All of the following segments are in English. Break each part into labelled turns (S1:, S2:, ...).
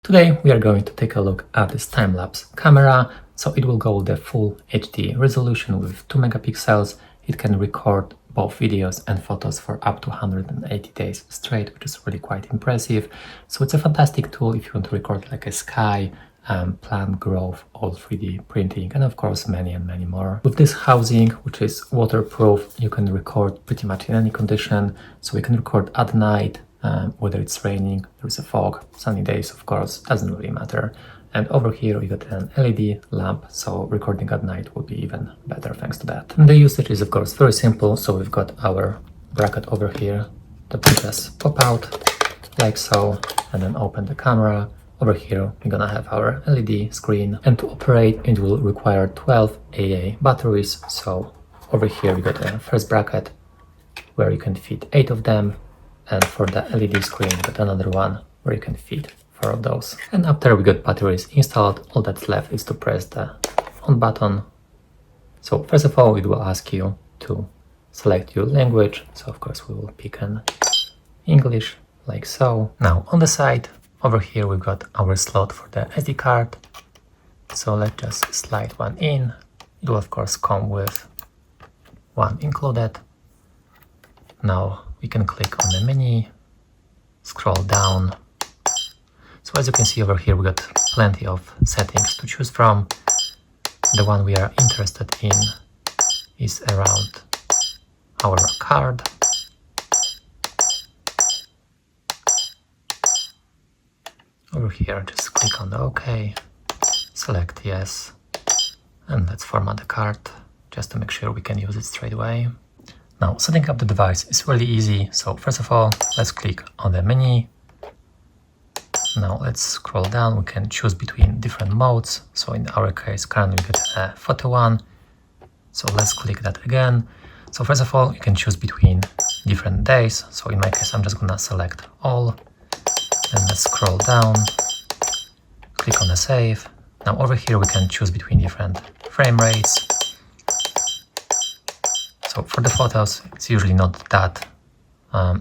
S1: Today we are going to take a look at this time-lapse camera. So it will go with the full HD resolution with 2 megapixels. It can record both videos and photos for up to 180 days straight, which is really quite impressive. So it's a fantastic tool if you want to record like a sky, plant growth, all 3D printing, and of course many and many more. With this housing, which is waterproof, you can record pretty much in any condition. So we can record at night, whether it's raining, there's a fog, sunny days, of course, doesn't really matter. And over here we got an LED lamp, so recording at night will be even better thanks to that. And the usage is of course very simple. So we've got our bracket over here that will just pop out like so, and then open the camera. Over here we're gonna have our LED screen, and to operate it will require 12 AA batteries. So over here we got a first bracket where you can fit 8 of them, and for the LED screen we got another one where you can fit 4 of those. And after we got batteries installed, all that's left is to press the on button. So first of all it will ask you to select your language, so of course we will pick an English like so. Now on the side over here we've got our slot for the SD card, so let's just slide one in. It will of course come with one included. Now we can click on the menu, scroll down. So as you can see over here we got plenty of settings to choose from. The one we are interested in is around our card. Over here just click on the OK, select yes, and let's format the card just to make sure we can use it straight away. Now setting up the device is really easy. So first of all let's click on the menu. Now let's scroll down, we can choose between different modes. So in our case currently we get a photo one, so let's click that again. So first of all you can choose between different days, so in my case I'm just gonna select all. And let's scroll down, click on the save. Now over here we can choose between different frame rates. So for the photos it's usually not that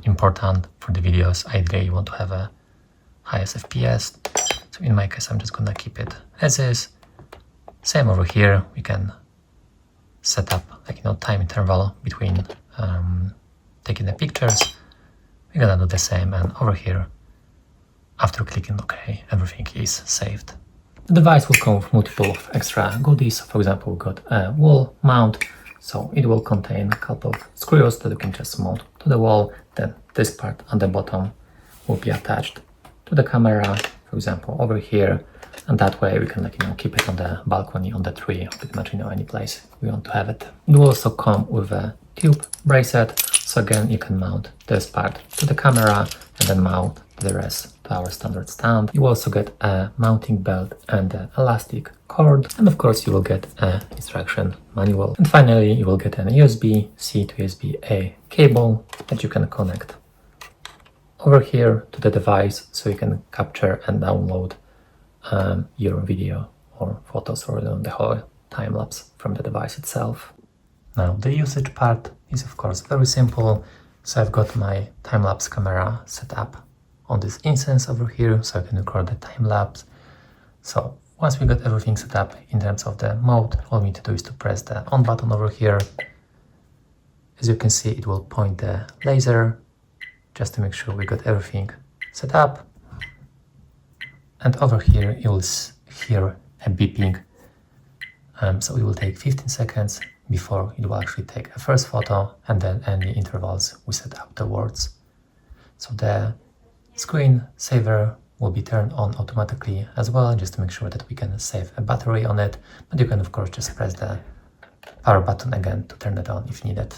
S1: important. For the videos ideally you want to have a highest FPS. So in my case I'm just gonna keep it as is. Same over here, we can set up like time interval between taking the pictures. We're gonna do the same, and over here after clicking OK, everything is saved. The device will come with multiple extra goodies. For example, we've got a wall mount, so it will contain a couple of screws that you can just mount to the wall. Then this part on the bottom will be attached to the camera, for example over here, and that way we can keep it on the balcony, on the tree, or pretty much any place we want to have it. It will also come with a tube bracelet, so again you can mount this part to the camera and then mount the rest to our standard stand. You will also get a mounting belt and an elastic cord, and of course you will get an instruction manual. And finally you will get an USB-C to USB-A cable that you can connect over here to the device, so you can capture and download your video or photos, or the whole time lapse from the device itself. Now the usage part is of course very simple. So I've got my time-lapse camera set up on this instance over here, so I can record the time lapse. So once we got everything set up in terms of the mode, all we need to do is to press the on button over here. As you can see it will point the laser just to make sure we got everything set up. And over here you will hear a beeping. So it will take 15 seconds before it will actually take a first photo, and then any intervals we set afterwards. So the screen saver will be turned on automatically as well, just to make sure that we can save a battery on it. But you can of course just press the power button again to turn it on if needed.